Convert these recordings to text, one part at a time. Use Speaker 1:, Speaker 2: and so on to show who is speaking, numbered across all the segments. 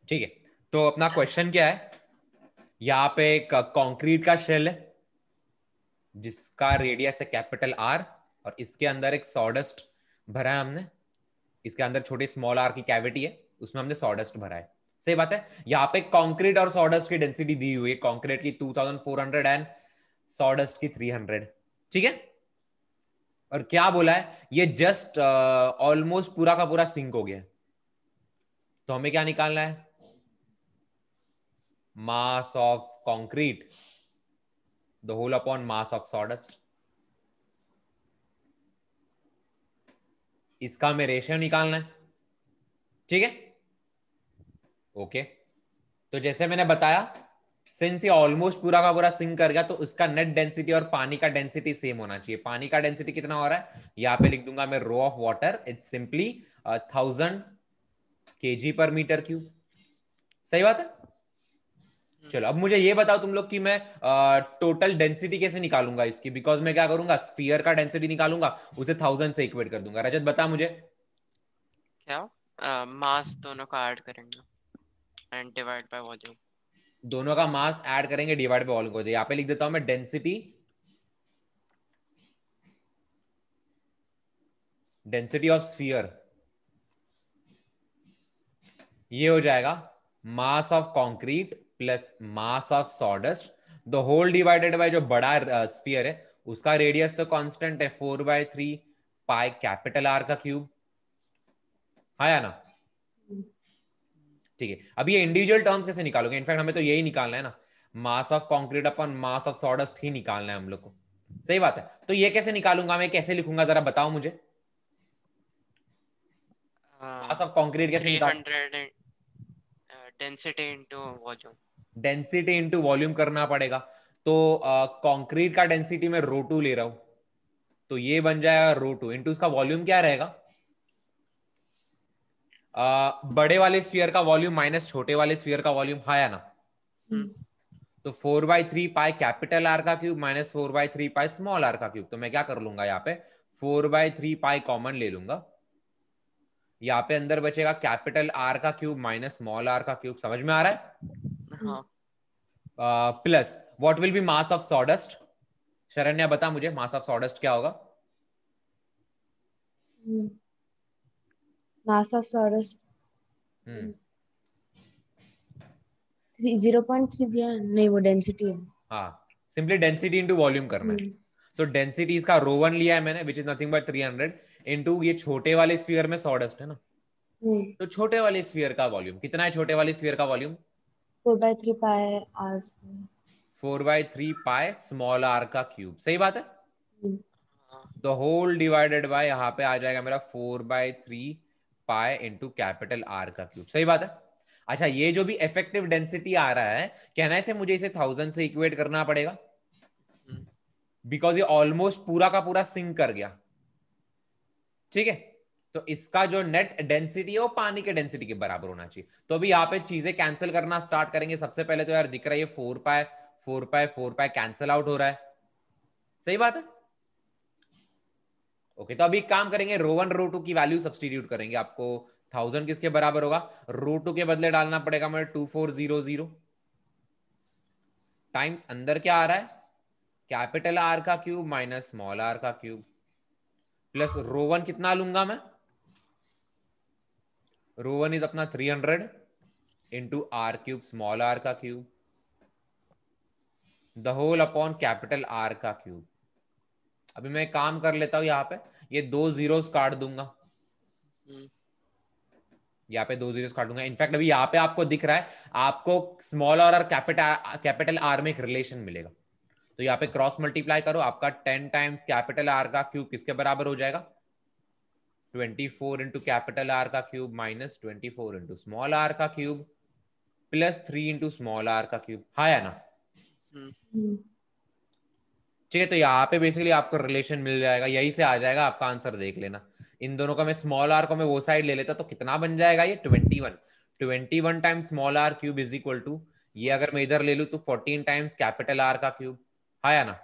Speaker 1: ठीक है, तो अपना क्वेश्चन क्या है, यहाँ पे एक कंक्रीट का शेल है जिसका रेडियस है कैपिटल आर, और इसके अंदर एक सॉडस्ट भरा है हमने। इसके अंदर छोटी स्मॉल आर की कैविटी है, उसमें हमने सॉडस्ट भरा है। सही बात है। यहाँ पे कंक्रीट और सॉडस्ट की डेंसिटी दी हुई है, कंक्रीट की 2400 एंड सॉडस्ट की 300। ठीक है, और क्या बोला है, ये जस्ट ऑलमोस्ट पूरा का पूरा सिंक हो गया है। तो हमें क्या निकालना है, mass of concrete the whole upon mass of sawdust. इसका हमें रेशियो निकालना है। ठीक है, ओके। तो जैसे मैंने बताया, सिंस ये ऑलमोस्ट पूरा का पूरा सिंक कर गया, तो उसका नेट डेंसिटी और पानी का डेंसिटी सेम होना चाहिए। पानी का डेंसिटी कितना हो रहा है, यहां पे लिख दूंगा मैं, rho of water, it's simply 1000 kg/m³। सही बात है। चलो अब मुझे ये बताओ तुम लोग कि मैं टोटल डेंसिटी कैसे निकालूंगा इसकी, बिकॉज मैं क्या करूंगा, स्फीयर का डेंसिटी निकालूंगा, उसे 1000 से इक्वेट कर दूंगा। रजत बता मुझे।
Speaker 2: क्या मास दोनों का ऐड करेंगे एंड डिवाइड बाय वॉल्यूम।
Speaker 1: दोनों का मास ऐड करेंगे, डिवाइड बाय वॉल्यूम को। यहाँ पे लिख देता हूं मैं, डेंसिटी ऑफ स्फीयर, ये हो जाएगा mass of concrete plus mass of sawdust the whole divided by जो बड़ा स्फीयर है उसका रेडियस तो कांस्टेंट है 4/3 पाई कैपिटल आर का क्यूब। हाँ या ना। ठीक है, अब ये इंडिविजुअल टर्म्स कैसे निकालोगे, इनफैक्ट हमें तो यही निकालना है ना, मास ऑफ कंक्रीट अपन मास ऑफ सॉडस्ट ही निकालना है हम लोग को। सही बात है। तो ये कैसे निकालूंगा मैं, कैसे लिखूंगा, जरा बताओ मुझे। मास ऑफ कंक्रीट कैसे निकाल,
Speaker 2: 300 density into volume.
Speaker 1: Density into volume करना पड़ेगा। तो कंक्रीट का डेंसिटी में रो 2 ले रहा हूं, तो ये बन जाएगा रो 2 इंटू उसका वॉल्यूम क्या रहेगा, बड़े वाले स्फीयर का वॉल्यूम माइनस छोटे वाले स्फीयर का वॉल्यूम। हाँ या ना। तो 4/3 पाई कैपिटल आर का cube minus 4/3 pi small R का क्यूब। तो मैं क्या कर लूंगा, यहाँ पे 4/3 पाई कॉमन ले लूंगा, यहाँ पे अंदर बचेगा कैपिटल आर का क्यूब माइनस स्मॉल आर का क्यूब। समझ में आ रहा है।
Speaker 2: हाँ।
Speaker 1: Plus what will be mass of sawdust. Sharanya बता मुझे, मास ऑफ सॉडस्ट क्या होगा।
Speaker 3: मास ऑफ सॉडस्ट
Speaker 1: हम्म
Speaker 3: 0.3 दिया है? नहीं, वो डेंसिटी है।
Speaker 1: हाँ, सिंपली डेंसिटी इंटू वॉल्यूम करना है। तो डेंसिटी इसका रो 1 लिया है मैंने, which is nothing but 300 into ये छोटे वाले स्फीयर में सॉडस्ट है ना, तो छोटे वाले स्फीयर का वॉल्यूम कितना है, छोटे वाले स्फीयर का volume
Speaker 3: 4/3 pi R.
Speaker 1: 4/3 pi small R का क्यूब। सही बात है।
Speaker 2: हाँ।
Speaker 1: द होल डिवाइडेड बाय, यहाँ पे आ जाएगा मेरा 4/3 पाई इंटू कैपिटल आर का क्यूब। सही बात है। अच्छा, ये जो भी इफेक्टिव डेंसिटी आ रहा है, कहना है मुझे इसे 1000 से इक्वेट करना पड़ेगा, बिकॉज ये ऑलमोस्ट पूरा का पूरा सिंक कर गया। ठीक है, तो इसका जो नेट डेंसिटी है वो पानी के डेंसिटी के बराबर होना चाहिए। तो अभी यहाँ पे चीजें कैंसिल करना स्टार्ट करेंगे। सबसे पहले तो यार दिख रहा है ये 4 पाई कैंसिल आउट हो रहा है। सही बात है। ओके, तो अभी काम करेंगे, रो 1 रो 2 की वैल्यू सब्सटीट्यूट करेंगे। आपको 1000 किसके बराबर होगा, रो 2 के बदले डालना पड़ेगा मुझे 2400 टाइम्स अंदर क्या आ रहा है, कैपिटल आर का क्यूब माइनस स्मॉल आर का क्यूब, प्लस रो 1 कितना लूंगा मैं, रो 1 इज अपना 300 into R cube small R का cube the whole upon capital R का क्यूब। अभी मैं काम कर लेता हूं, यहाँ पे ये 2 जीरोस काट दूंगा, यहाँ पे 2 जीरोस काट दूंगा। इनफैक्ट अभी यहाँ पे आपको दिख रहा है, आपको स्मॉल और कैपिटल आर में एक रिलेशन मिलेगा। तो यहाँ पे क्रॉस मल्टीप्लाई करो, आपका 10 टाइम्स कैपिटल आर का क्यूब किसके बराबर हो जाएगा, 24 इंटू कैपिटल आर का cube minus 24 into small R का cube plus 3 into small R का क्यूब। हाँ या ना। ठीक है, तो यहाँ पे बेसिकली आपको रिलेशन मिल जाएगा, यही से आ जाएगा आपका आंसर, देख लेना। इन दोनों का मैं स्मॉल आर को मैं वो साइड ले लेता तो कितना बन जाएगा ये 21 times small R cube is equal to, ये अगर मैं इधर ले लूँ तो 14 टाइम्स कैपिटल आर का क्यूब। हाँ या ना।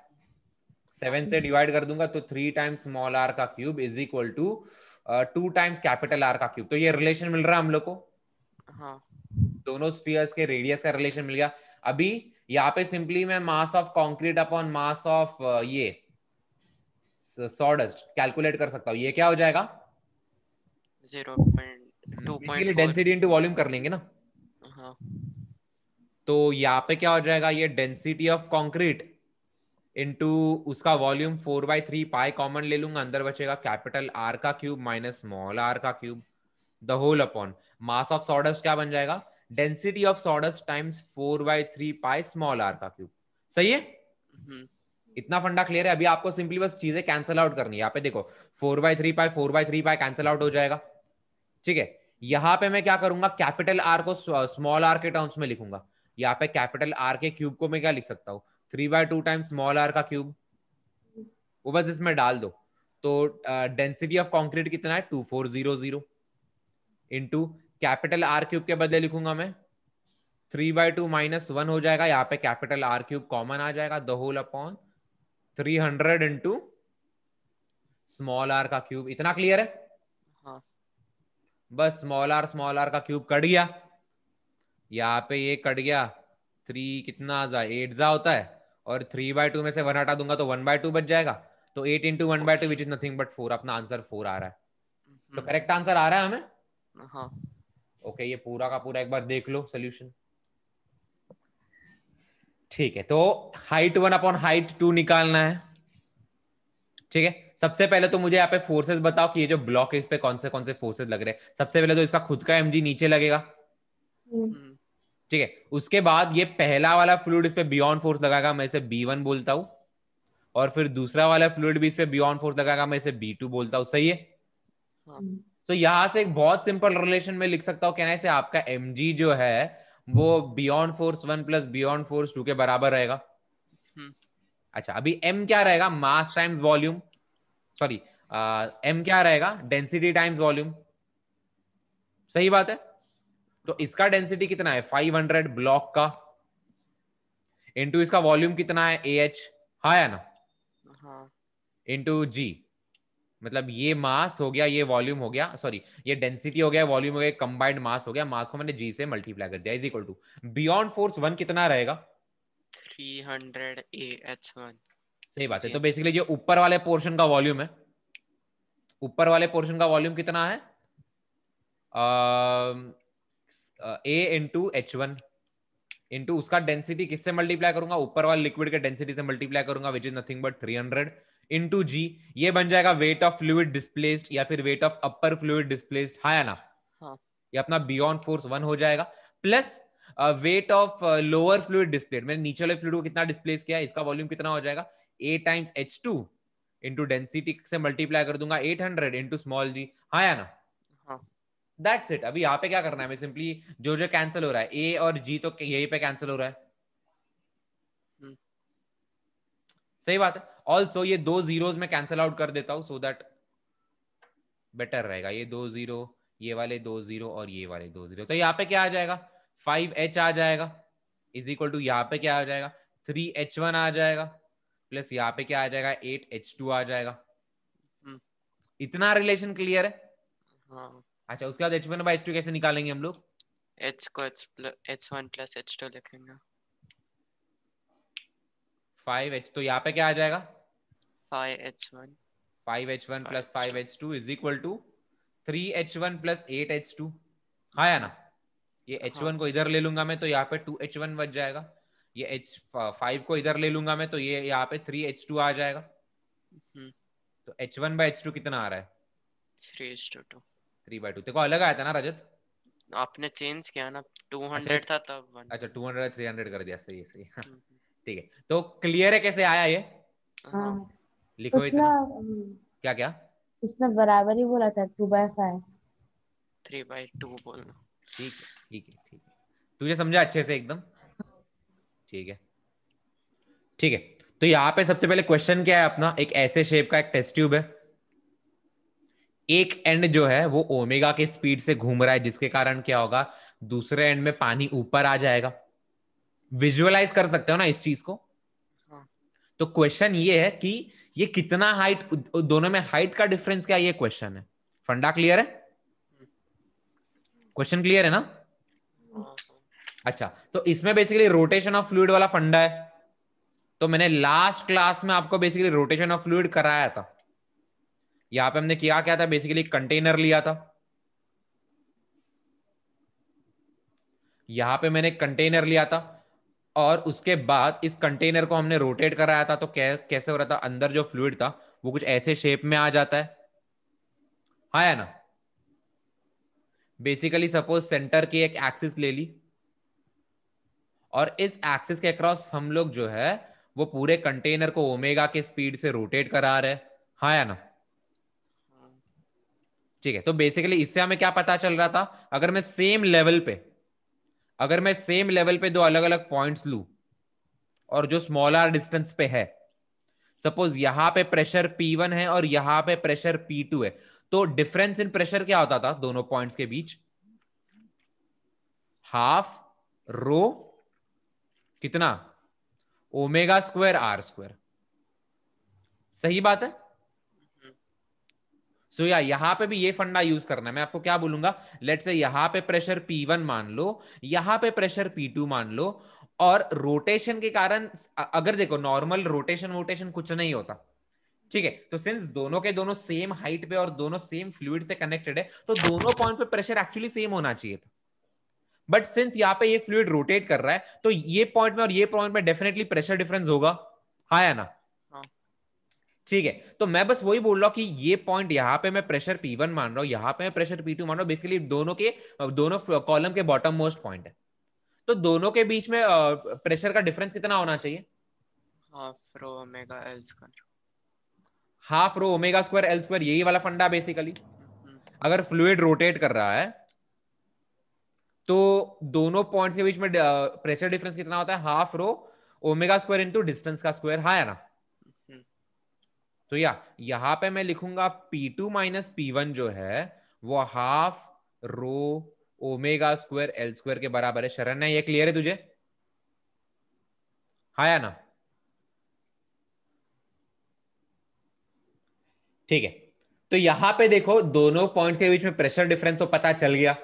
Speaker 1: 7 से डिवाइड कर दूंगा तो 3 टाइम्स स्मॉल आर का cube is equal to 2 times capital R का क्यूब। तो ये रिलेशन मिल रहा है हम लोग को।
Speaker 2: हाँ।
Speaker 1: दोनों स्फीयर्स के रेडियस का रिलेशन मिल गया। अभी यहाँ पे सिंपली मैं मास of concrete upon mass of ये सॉडस्ट कैलकुलेट कर सकता हूँ। ये क्या हो जाएगा?
Speaker 2: 0.2.4।
Speaker 1: डेंसिटी इनटू वॉल्यूम कर लेंगे ना।
Speaker 2: हाँ
Speaker 1: तो यहाँ पे क्या हो जाएगा? ये डेंसिटी ऑफ कंक्रीट इनटू उसका वॉल्यूम 4/3 पाई कॉमन ले लूंगा, अंदर बचेगा कैपिटल आर का क्यूब माइनस स्मॉल आर का cube the whole upon mass of sawdust क्या बन जाएगा? Density of sawdust times 4/3 pi small R का क्यूब। सही है? इतना फंडा क्लियर है? अभी आपको सिंपली बस चीजें कैंसिल आउट करनी है। यहाँ पे देखो 4/3 पाई 4/3 पाई कैंसिल आउट हो जाएगा। ठीक है, यहाँ पे मैं क्या करूंगा? कैपिटल आर को स्मॉल आर के टर्म्स में लिखूंगा। यहाँ पे कैपिटल आर के क्यूब को मैं क्या लिख सकता हूँ? 3/2 टाइम्स स्मॉल आर का क्यूब। वो बस इसमें डाल दो। तो डेंसिटी ऑफ कंक्रीट कितना है? 2400 इंटू कैपिटल आर क्यूब के बदले लिखूंगा मैं 3/2 माइनस 1 हो जाएगा। यहाँ पे कैपिटल आर क्यूब कॉमन आ जाएगा, the whole upon 300 into small R का क्यूब। इतना क्लियर है?
Speaker 2: हाँ
Speaker 1: बस स्मॉल आर का क्यूब कट गया। यहाँ पे ये कट गया। 3 कितना 8 जा होता है, और 3/2 में से 1 हटा दूंगा तो 1/2 बच जाएगा। तो 8 into 1/2 which is nothing but 4। अपना आंसर 4 आ रहा है। तो करेक्ट आंसर आ रहा है हमें?
Speaker 2: हाँ
Speaker 1: ओके, ये पूरा का पूरा एक बार देख लो सोल्यूशन। ठीक है, तो हाइट 1 अपॉन हाइट 2 निकालना है। ठीक है, सबसे पहले तो मुझे यहाँ पे फोर्सेस बताओ कि ये जो ब्लॉक है इस पे कौन से फोर्सेस लग रहे हैं। सबसे पहले तो इसका खुद का mg नीचे लगेगा। ठीक है, उसके बाद ये पहला वाला फ्लूइड इस पे बियॉन्ड फोर्स लगाएगा, मैं इसे B1 बोलता हूं। और फिर दूसरा वाला फ्लूइड भी इस पे बियॉन्ड फोर्स लगाएगा, मैं इसे B2 बोलता हूं। सही है? तो यहां से एक बहुत सिंपल रिलेशन में लिख सकता हूं, कहना है आपका mg जो है वो beyond force 1 plus beyond force 2 के बराबर रहेगा। अच्छा, अभी m क्या रहेगा? मास टाइम्स वॉल्यूम, सॉरी m क्या रहेगा? Density times volume. सही बात है? तो इसका डेंसिटी कितना है? 500 ब्लॉक का, इनटू इसका वॉल्यूम कितना है? AH। हाँ या ना? Into G। मतलब ये मास हो गया, ये वॉल्यूम हो गया, सॉरी ये डेंसिटी हो गया, वॉल्यूम हो गया, कंबाइंड मास हो गया। मास को मैंने G से मल्टीप्लाई कर दिया, is equal to beyond force 1 कितना रहेगा?
Speaker 2: 300 AH1।
Speaker 1: सही बात है। तो बेसिकली जो ऊपर वाले पोर्शन का वॉल्यूम है, ऊपर वाले पोर्शन का वॉल्यूम कितना है? A इंटू H1 इंटू उसका डेंसिटी किससे मल्टीप्लाई करूंगा? ऊपर वाले लिक्विड के डेंसिटी से मल्टीप्लाई करूंगा, which is nothing but 300 into G। ये बन जाएगा वेट ऑफ फ्लूइड डिस्प्लेस्ड या फिर weight of upper fluid displaced. हाँ या ना?
Speaker 2: हाँ।
Speaker 1: ये अपना बियॉन्ड फोर्स 1 हो जाएगा, plus weight of lower fluid displaced. मैंने नीचे वाले फ्लूइड को कितना डिस्प्लेस किया है, इसका वॉल्यूम कितना हो जाएगा? A times H2 into density से मल्टीप्लाई कर दूंगा 800 इंटू स्मॉल g। हाँ या ना? That's it. अभी यहाँ पे क्या करना है? मैं सिंपली जो जो कैंसिल हो रहा है A और G तो यही पे कैंसिल हो रहा है। सही बात है। ऑल्सो ये 2 जीरोस में कैंसिल आउट कर देता हूं सो दैट बेटर रहेगा। ये 2 0, ये वाले 2 0 और ये वाले 2 0। तो यहाँ पे क्या आ जाएगा? 5H आ जाएगा, इज इक्वल टू यहाँ पे क्या आ जाएगा? 3H1 आ जाएगा, प्लस यहाँ पे क्या आ जाएगा? 8H2 आ जाएगा। इतना रिलेशन क्लियर है?
Speaker 2: हाँ।
Speaker 1: अच्छा, उसके बाद H1/H2 कैसे निकालेंगे हम लोग?
Speaker 2: H को H1 प्लस H2 लिखेंगे।
Speaker 1: 5H, तो यहाँ पे क्या आ जाएगा?
Speaker 2: 5H1
Speaker 1: plus 5H2 is equal to 3H1 plus 8H2। हाँ या ना? ये H1 को इधर ले लूंगा मैं तो यहाँ पे 2H1 बच जाएगा। ये H5 को इधर ले लूंगा मैं तो ये यहाँ पे 3H2 आ जाएगा। तो H1/H2 कितना आ रहा है?
Speaker 2: 3:2।
Speaker 1: 3/2। देखो अलग आया था ना रजत?
Speaker 2: आपने चेंज किया ना, 200 था तब 1।
Speaker 1: अच्छा, 200 300 कर दिया। सही है, सही है। ठीक है, तो क्लियर है कैसे आया ये? लिखो इतना। क्या क्या?
Speaker 3: उसने बराबर ही बोला था 2/5।
Speaker 2: 3/2 बोलना।
Speaker 1: ठीक है, ठीक है, ठीक है। तुझे समझा अच्छे से एकदम? ठीक है, ठीक है। तो यहाँ पे सबसे पहले क्वेश्चन क्या है अपना? एक ऐसे शेप का एक टेस्ट ट्यूब है, एक एंड जो है वो ओमेगा के स्पीड से घूम रहा है, जिसके कारण क्या होगा? दूसरे एंड में पानी ऊपर आ जाएगा। विजुअलाइज कर सकते हो ना इस चीज को? तो क्वेश्चन ये है कि ये कितना हाइट, दोनों में हाइट का डिफरेंस क्या है, ये क्वेश्चन है। फंडा क्लियर है? क्वेश्चन क्लियर है ना? अच्छा, तो इसमें बेसिकली रोटेशन ऑफ फ्लूइड वाला फंडा है। तो मैंने लास्ट क्लास में आपको बेसिकली रोटेशन ऑफ फ्लूइड कराया था। यहां पे हमने किया क्या था, बेसिकली कंटेनर लिया था। यहां पे मैंने कंटेनर लिया था और उसके बाद इस कंटेनर को हमने रोटेट कराया था। तो कैसे हो रहा था, अंदर जो फ्लूइड था वो कुछ ऐसे शेप में आ जाता है, हाँ या ना। बेसिकली सपोज सेंटर की एक एक्सिस ले ली और इस एक्सिस के अक्रॉस हम लोग जो है वो पूरे कंटेनर को ओमेगा के स्पीड से रोटेट करा रहे हैं, हाँ या ना। ठीक है, तो बेसिकली इससे हमें क्या पता चल रहा था, अगर मैं सेम लेवल पे दो अलग अलग पॉइंट्स लू और जो स्मॉलर डिस्टेंस पे है, सपोज यहां पे प्रेशर P1 है और यहां पे प्रेशर P2 है, तो डिफरेंस इन प्रेशर क्या होता था दोनों पॉइंट्स के बीच, हाफ रो कितना, ओमेगा स्क्वायर आर स्क्वायर। सही बात है। सो यहां पे भी ये फंडा यूज करना है। मैं आपको क्या बोलूंगा, लेट्स से यहां पे प्रेशर P1 मान लो, यहां पे प्रेशर P2 मान लो, और रोटेशन के कारण अगर देखो नॉर्मल रोटेशन कुछ नहीं होता, ठीक है। तो सिंस दोनों के दोनों सेम हाइट पे और दोनों सेम फ्लूइड से कनेक्टेड है, तो दोनों पॉइंट पे प्रेशर एक्चुअली सेम होना चाहिए था। बट सिंस यहाँ पे ये फ्लूइड रोटेट कर रहा है, तो ये पॉइंट में और ये पॉइंट में डेफिनेटली प्रेशर डिफरेंस होगा, हाँ या ना। ठीक है, तो मैं बस वही बोल रहा हूं कि ये पॉइंट यहां पे मैं प्रेशर P1 मान रहा हूं, यहां पे मैं प्रेशर P2 मान रहा हूं, बेसिकली दोनों कॉलम के बॉटम मोस्ट पॉइंट है। तो दोनों के बीच में प्रेशर का डिफरेंस कितना होना चाहिए,
Speaker 2: half rho omega L square.
Speaker 1: Half rho omega square L square, यही वाला फंडा बेसिकली। अगर फ्लूइड रोटेट कर रहा है तो दोनों पॉइंट्स के बीच में प्रेशर डिफरेंस कितना होता है, half rho omega square into distance का स्क्वायर, हाँ या ना। तो यहां पे मैं लिखूंगा P2 माइनस P1 जो है वो half rho omega square L square के बराबर है। शरण है, ये क्लियर है तुझे, हाँ या ना। ठीक है, तो यहां पे देखो दोनों पॉइंट के बीच में प्रेशर डिफरेंस तो पता चल गया।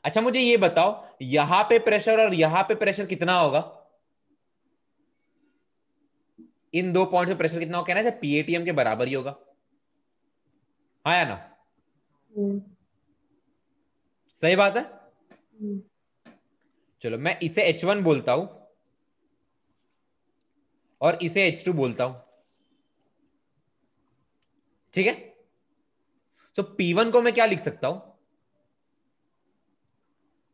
Speaker 1: अच्छा मुझे ये बताओ, यहां पे प्रेशर और यहां पे प्रेशर कितना होगा, इन दो पॉइंट पे प्रेशर कितना होगा, कहना है PATM के बराबर ही होगा, हाँ या ना। सही बात है। चलो मैं इसे H1 बोलता हूं और इसे H2 बोलता हूं, ठीक है। तो P1 को मैं क्या लिख सकता हूं,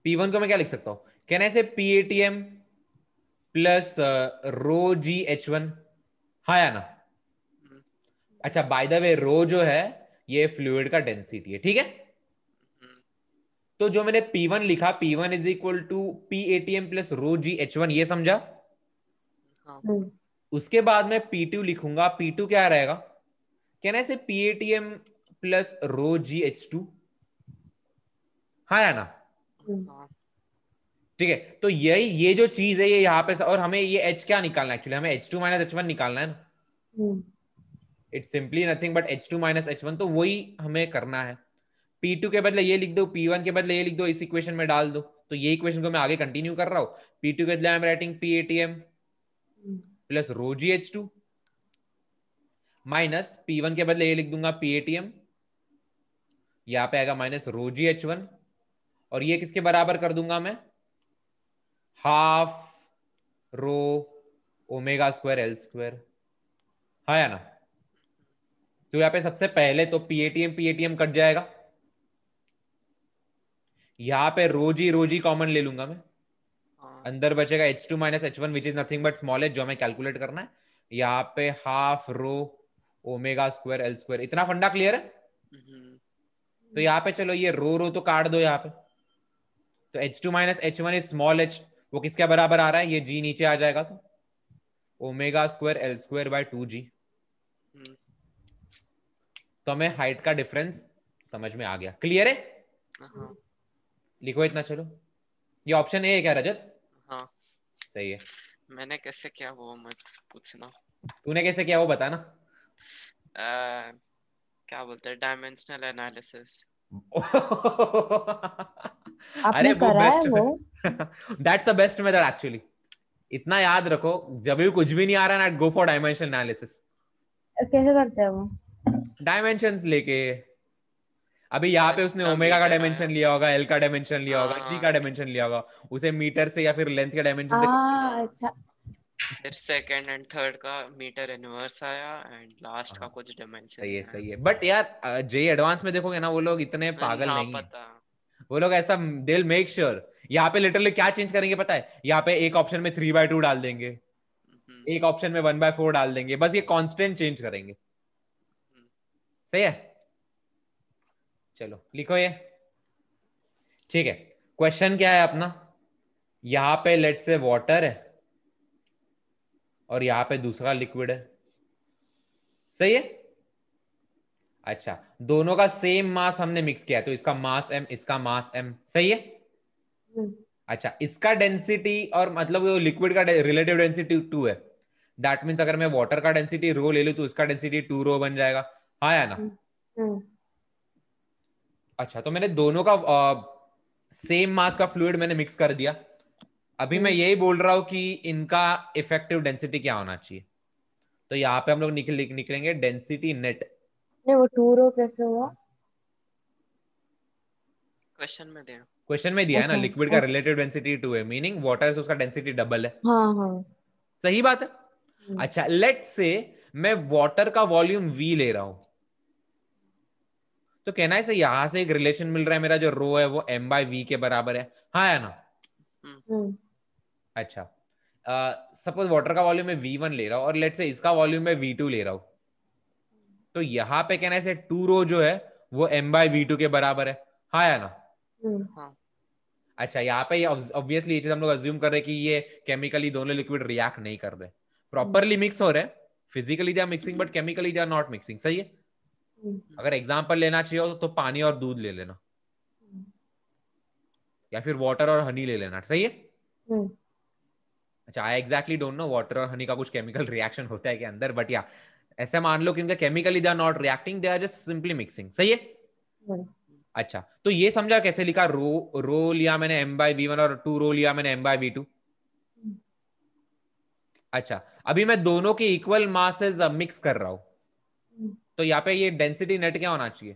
Speaker 1: P1 को मैं क्या लिख सकता हूं, कहना है PATM plus rho g H1, हाँ या ना। अच्छा बाय द वे रो जो है ये फ्लूइड का डेंसिटी है, ठीक है। तो जो मैंने P1 लिखा, P1 is equal to PATM plus rho g H1, ये समझा। उसके बाद मैं P2 लिखूंगा, P2 क्या रहेगा, कहना है PATM plus rho g H2, हाँ या ना। ठीक है, तो यही ये जो चीज है ये यहाँ पे, और हमें ये H क्या निकालना है, एक्चुअली हमें H2 माइनस H1 निकालना है ना। It's simply nothing but H2 minus H1, तो वही हमें करना है। P2 के बदले ये लिख दो, P1 के बदले ये लिख दो, इस इक्वेशन में डाल दो। तो ये इक्वेशन को मैं आगे कंटिन्यू कर रहा हूं। P2 के बदले I am writing PATM plus rho g H2 minus P1 के बदले ये लिख दूंगा PATM, यहां पे आएगा माइनस रो जी H1, और ये किसके बराबर कर दूंगा मैं, half rho omega square L square, हाँ या ना। तो यहां पे सबसे पहले तो PATM कट जाएगा, यहां पे रोजी कॉमन ले लूंगा मैं, अंदर बचेगा H2 minus H1 which is nothing but small h, जो हमें कैलकुलेट करना है। यहाँ पे half rho omega square L square, इतना फंडा क्लियर है। तो यहाँ पे चलो ये रो तो काट दो यहाँ पे, तो H2 minus H1 is small h, वो किसके बराबर आ रहा है, ये जी नीचे आ जाएगा, तो omega square L square by 2g। तो हमें हाइट का डिफरेंस समझ में आ गया, क्लियर है। लिखो इतना, चलो ये ऑप्शन ए है क्या रजत,
Speaker 2: हाँ
Speaker 1: सही है।
Speaker 2: मैंने कैसे किया वो मत पूछना,
Speaker 1: तूने कैसे किया वो बता ना।
Speaker 2: क्या बोलते हैं, डायमेंशनल एनालिसिस।
Speaker 1: अरे
Speaker 3: आपने
Speaker 1: वो
Speaker 3: करा है
Speaker 1: बेस्ट,
Speaker 3: वो?
Speaker 1: That's the best method actually. इतना याद रखो, जब भी कुछ भी नहीं आ रहा ना, गो फॉर डायमेंशन एनालिसिस.
Speaker 3: कैसे करते हैं वो?
Speaker 1: डायमेंशंस लेके. अभी यहाँ पे
Speaker 2: फर्स्ट
Speaker 1: उसने
Speaker 2: का
Speaker 1: ओमेगा का
Speaker 2: मीटर
Speaker 1: डायमेंशन
Speaker 2: आया.
Speaker 1: लिया होगा, एल का डायमेंशन लिया होगा, जी का
Speaker 2: हाँ.
Speaker 1: डायमेंशन लिया होगा. उसे मीटर से या फिर लेंथ के डायमेंशन से
Speaker 2: हाँ.
Speaker 3: अच्छा.
Speaker 2: फिर सेकंड एंड थर्ड का मीटर इनवर्स आया एंड लास्ट का कुछ डायमेंशन
Speaker 1: सही है,
Speaker 2: आया.
Speaker 1: सही है. बट यार जे एडवांस में देखोगे ना, वो लोग इतने पागल
Speaker 2: ना
Speaker 1: नहीं है.
Speaker 2: पता.
Speaker 1: वो लोग ऐसा दे विल मेक श्योर. यहाँ पे लिटरली क्या चेंज करेंगे पता है? यहाँ पे एक ऑप्शन में 3/2 डाल देंगे, एक ऑप्शन में 1/4 डाल देंगे, बस ये कांस्टेंट चेंज करेंगे. सही है. चलो लिखो ये. ठीक है. क्वेश्चन क्या है अपना? यहां पे लेट से वाटर है और यहां पे दूसरा लिक्विड है. सही है. अच्छा, दोनों का सेम मास हमने मिक्स किया है, तो इसका मास m, इसका मास m. सही है. अच्छा, इसका डेंसिटी और मतलब वो लिक्विड का रिलेटिव डेंसिटी 2 है. दैट मीन्स अगर मैं वाटर का डेंसिटी रो ले लूं तो इसका डेंसिटी 2 रो बन जाएगा. हाँ या ना? अच्छा, तो मैंने दोनों का सेम मास का फ्लूइड मैंने मिक्स कर दिया. अभी मैं यही बोल रहा हूं कि इनका इफेक्टिव डेंसिटी क्या होना चाहिए. तो यहाँ पे हम लोग निकलेंगे डेंसिटी नेट.
Speaker 3: नहीं, वो 2 रो कैसे हुआ?
Speaker 2: क्वेश्चन में दे.
Speaker 1: क्वेश्चन में दिया है ना,
Speaker 3: अच्छा.
Speaker 1: लिक्विड का रिलेटिव डेंसिटी 2 है, मीनिंग वाटर से उसका डेंसिटी डबल है.
Speaker 3: हाँ हाँ.
Speaker 1: सही बात है. अच्छा, लेट से मैं वाटर का वॉल्यूम v ले रहा हूं, तो कहना है से यहां से एक रिलेशन मिल रहा है, मेरा जो रो है वो m/v के बराबर है. हाँ या ना? अच्छा, सपोज वाटर का वॉल्यूम मैं v1 ले रहा हूं और लेट से इसका वॉल्यूम मैं v2 ले रहा हूं, तो यहां पे कहना है से 2 रो जो है वो m/v2 के बराबर है. हाँ या ना?
Speaker 2: हाँ.
Speaker 1: अच्छा, यहाँ पे ऑब्वियसली ये चीज हम लोग अज्यूम कर रहे हैं कि ये केमिकली दोनों लिक्विड रिएक्ट नहीं कर रहे, प्रॉपरली मिक्स हो रहे हैं. Physically they are mixing but chemically they are not mixing. सही है. अगर एग्जांपल लेना चाहिए हो तो पानी और दूध ले लेना, या फिर वाटर और हनी ले लेना. सही है. अच्छा, आई एग्जैक्टली डोंट नो वाटर और हनी का कुछ केमिकल रिएक्शन होता है के अंदर, बट या ऐसे मान लो कि इनका chemically they are not reacting, they are just simply mixing. सही है. अच्छा, तो ये समझा कैसे लिखा? रो लिया मैंने m/v1 और 2 रो लिया मैंने m/v2. अच्छा, अभी मैं दोनों के इक्वल मासेस मिक्स कर रहा हूं, तो यहाँ पे ये डेंसिटी नेट क्या होना चाहिए?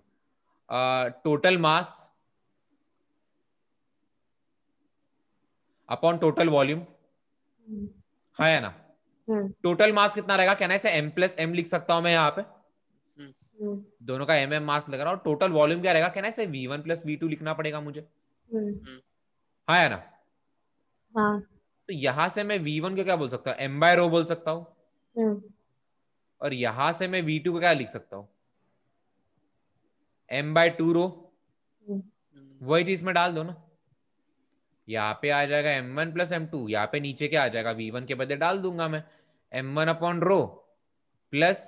Speaker 1: Total mass upon total volume. हाँ या ना? टोटल मास कितना रहेगा? कहना है इसे m+m लिख सकता हूं मैं यहाँ पे. दोनों का mm मास लग रहा हूं. टोटल वॉल्यूम क्या रहेगा? कहना है इसे v1 + v2 लिखना पड़ेगा मुझे. हाँ या ना?
Speaker 3: हाँ.
Speaker 1: तो यहां से मैं v1 को क्या बोल सकता हूँ? m/रो बोल सकता हूं. और यहां से मैं v2 को क्या लिख सकता हूं? m/2 रो. वही चीज में डाल दो ना. यहाँ पे आ जाएगा m1 + m2. यहाँ पे नीचे क्या आ जाएगा? v1 के बदले डाल दूंगा मैं m1 अपॉन रो प्लस,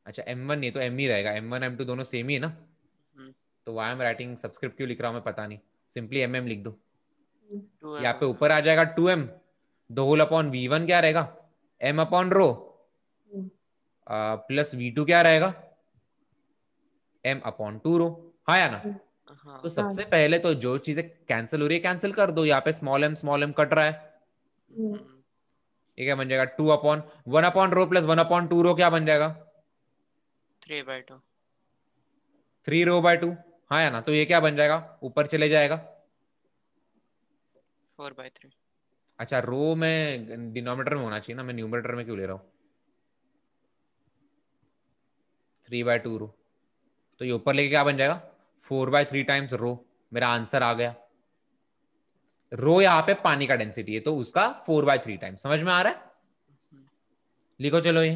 Speaker 1: अच्छा m1 नहीं तो m ही रहेगा, m1 m2 दोनों सेम ही है ना. तो वाई एम राइटिंग सब्सक्रिप्ट क्यों लिख रहा हूं मैं पता नहीं, सिंपली mm लिख दो. यहाँ पे ऊपर आ जाएगा 2m, दो होल अपॉन v1 क्या रहेगा? m upon rho plus v2 क्या रहेगा? m अपॉन 2 रो. हाँ या ना? तो सबसे पहले तो जो चीजें कैंसिल हो रही है कैंसिल कर दो. यहाँ पे स्मॉल m कट रहा है, ये क्या बन जाएगा? 2 upon 1 upon rho plus 1 upon 2 रो क्या बन जाएगा?
Speaker 2: 3/2.
Speaker 1: 3 रो/2. हाँ या ना? तो ये क्या बन जाएगा? ऊपर चले जाएगा
Speaker 2: 4/3.
Speaker 1: अच्छा, रो में डिनोमिनेटर में होना चाहिए ना, मैं न्यूमरेटर में क्यों ले रहा हूँ? 3/2 रो. तो ये ऊपर लेके क्या बन जाएगा? 4/3 टाइम्स रो. मेरा आंसर आ गया. रो यहाँ पे पानी का डेंसिटी है, तो उसका 4/3 टाइम्स. समझ में आ रहा है? लिखो चलो ये.